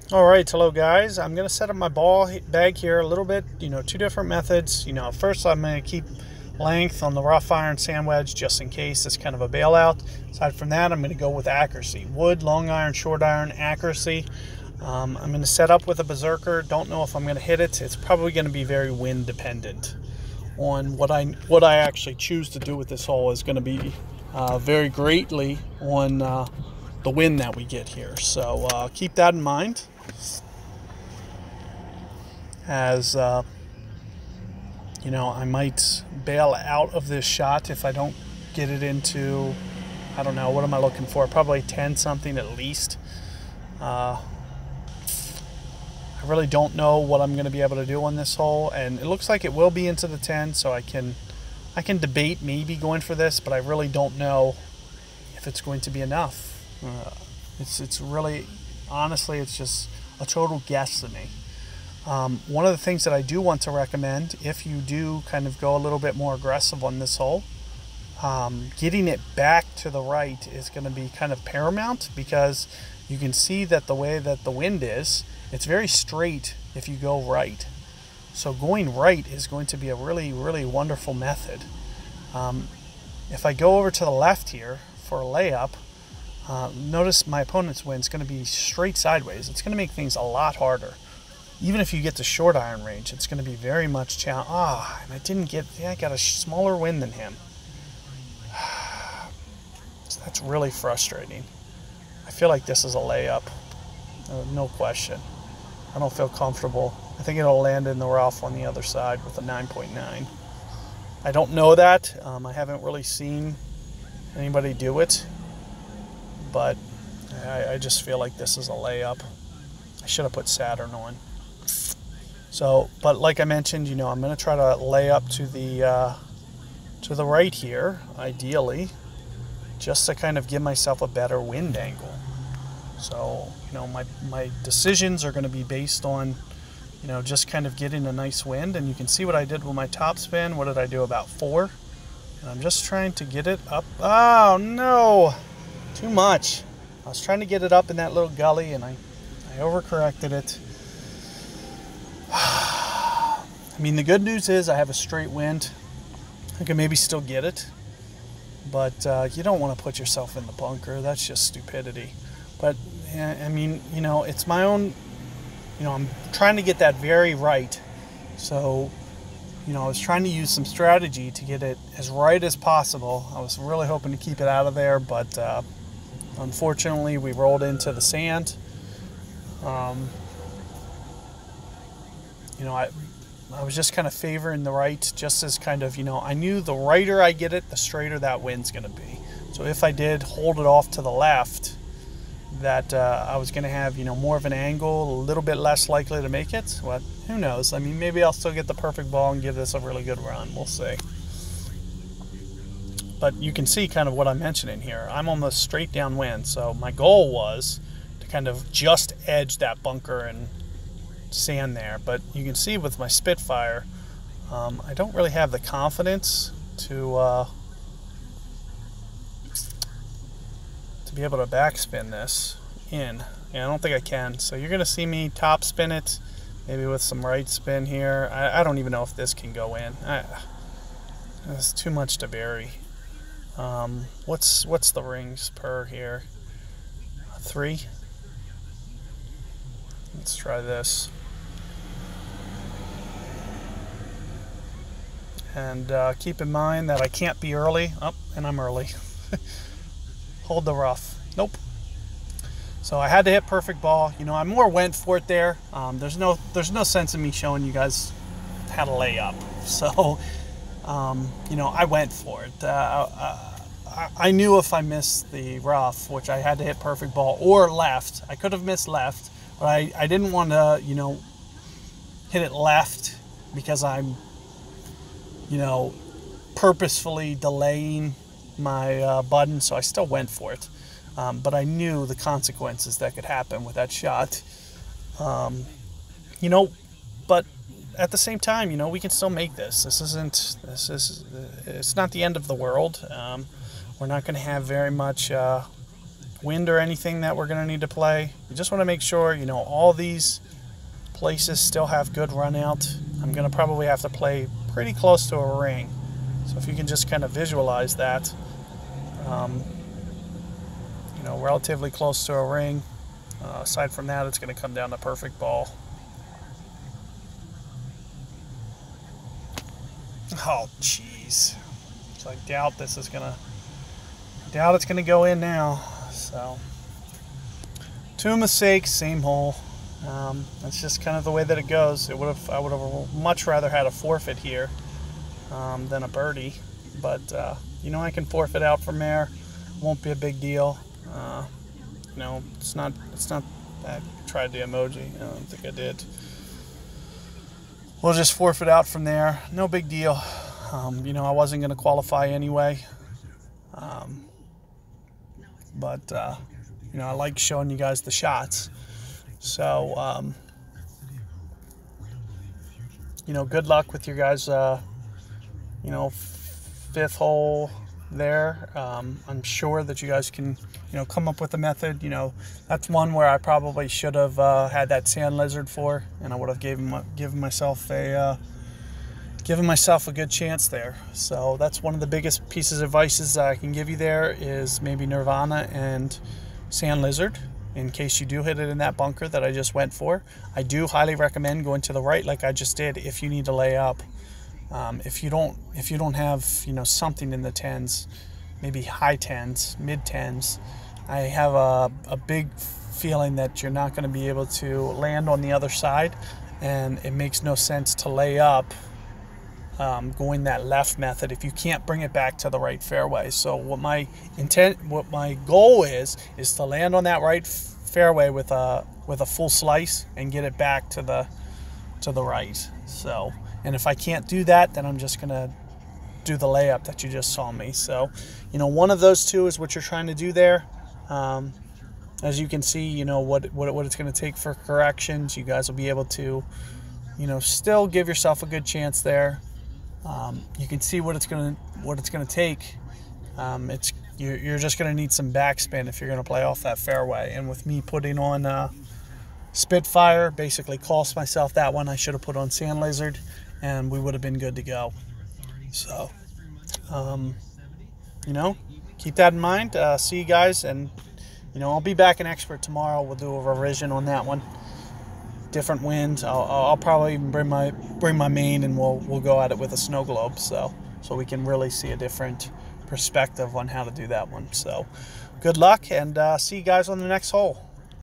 All right, hello guys. I'm gonna set up my ball bag here a little bit. Two different methods. First I'm gonna keep length on the rough iron sand wedge just in case it's kind of a bailout. Aside from that, I'm gonna go with accuracy. Wood, long iron, short iron, accuracy. I'm gonna set up with a berserker. Don't know if I'm gonna hit it. It's probably gonna be very wind dependent on what I actually choose to do with this hole is gonna be very greatly on the wind that we get here. So keep that in mind. As I might bail out of this shot if I don't get it into, I don't know, what am I looking for? Probably 10 something at least. I really don't know what I'm going to be able to do on this hole, and it looks like it will be into the 10, so I can debate maybe going for this, but I really don't know if it's going to be enough. It's really, honestly, it's just a total guess to me. One of the things that I do want to recommend, if you do kind of go a little bit more aggressive on this hole, getting it back to the right is going to be kind of paramount, because you can see that the way that the wind is, it's very straight if you go right. So going right is going to be a really, really wonderful method. If I go over to the left here for a layup, notice my opponent's wind is going to be straight sideways. It's going to make things a lot harder. Even if you get to short iron range, it's going to be very much challenging. And I didn't get, I got a smaller wind than him. So that's really frustrating. I feel like this is a layup, no question. I don't feel comfortable. I think it'll land in the rough on the other side with a 9.9. I don't know that. I haven't really seen anybody do it, but I just feel like this is a layup. I should have put Saturn on. So, but like I mentioned, I'm going to try to lay up to the right here, ideally, just to kind of give myself a better wind angle. So, my decisions are going to be based on, just kind of getting a nice wind. And you can see what I did with my top spin. What did I do? About 4. And I'm just trying to get it up. Oh, no! Too much. I was trying to get it up in that little gully, and I overcorrected it. I mean, the good news is I have a straight wind. I can maybe still get it, but you don't want to put yourself in the bunker. That's just stupidity. But I mean, it's my own, I'm trying to get that very right. So, I was trying to use some strategy to get it as right as possible. I was really hoping to keep it out of there, but unfortunately we rolled into the sand. I was just kind of favoring the right, just as kind of, I knew the righter I get it, the straighter that wind's going to be. So if I did hold it off to the left, that I was going to have, more of an angle, a little bit less likely to make it. Well, who knows? I mean, maybe I'll still get the perfect ball and give this a really good run. We'll see. But you can see kind of what I'm mentioning here. I'm on the straight downwind, so my goal was to kind of just edge that bunker and sand there. But you can see with my Spitfire, I don't really have the confidence to be able to backspin this in. Yeah, I don't think I can. So you're going to see me top spin it, maybe with some right spin here. I don't even know if this can go in. It's too much to bury. What's the rings per here? 3. Let's try this. And keep in mind that I can't be early. Oh, and I'm early. Hold the rough. Nope. So I had to hit perfect ball. I more went for it there. There's no sense in me showing you guys how to lay up. So, I went for it. I knew if I missed the rough, which I had to hit perfect ball, or left, I could have missed left, but I didn't want to, hit it left because I'm, purposefully delaying my button, so I still went for it. But I knew the consequences that could happen with that shot. But at the same time, we can still make this. It's not the end of the world. We're not going to have very much wind or anything that we're going to need to play. You just want to make sure, you know, all these places still have good run out. I'm going to probably have to play pretty close to a ring. So if you can just kind of visualize that, you know, relatively close to a ring. Aside from that, it's going to come down to perfect ball. Oh, jeez. So I doubt it's going to go in now. So 2 mistakes, same hole. That's just kind of the way that it goes. I would have much rather had a forfeit here than a birdie, but you know, I can forfeit out from there. Won't be a big deal. You know, it's not. I tried the emoji. I don't think I did. We'll just forfeit out from there. No big deal. You know, I wasn't going to qualify anyway. But you know, I like showing you guys the shots. So, you know, good luck with your guys, you know, 5th hole there. I'm sure that you guys can, you know, come up with a method. You know, that's one where I probably should have had that sand lizard for, and I would have given myself a good chance there. So that's one of the biggest pieces of advice I can give you there is maybe Nirvana and sand lizard. In case you do hit it in that bunker that I just went for, I do highly recommend going to the right like I just did if you need to lay up. If you don't have, you know, something in the 10s, maybe high 10s, mid 10s, I have a big feeling that you're not going to be able to land on the other side, and it makes no sense to lay up going that left method if you can't bring it back to the right fairway. So what my goal is to land on that right fairway with a full slice and get it back to the right. So, and if I can't do that, then I'm just gonna do the layup that you just saw me. So, you know, one of those two is what you're trying to do there. As you can see, you know, what it's going to take for corrections. You guys will be able to, you know, still give yourself a good chance there. You can see what it's going to take. You're just going to need some backspin if you're going to play off that fairway. And with me putting on Spitfire, basically cost myself that one. I should have put on Sand Lizard, and we would have been good to go. So, you know, keep that in mind. See you guys, and you know, I'll be back in Expert tomorrow. We'll do a revision on that one. Different winds. I'll probably even bring my main, and we'll go at it with a snow globe, so we can really see a different perspective on how to do that one. So, good luck, and see you guys on the next hole.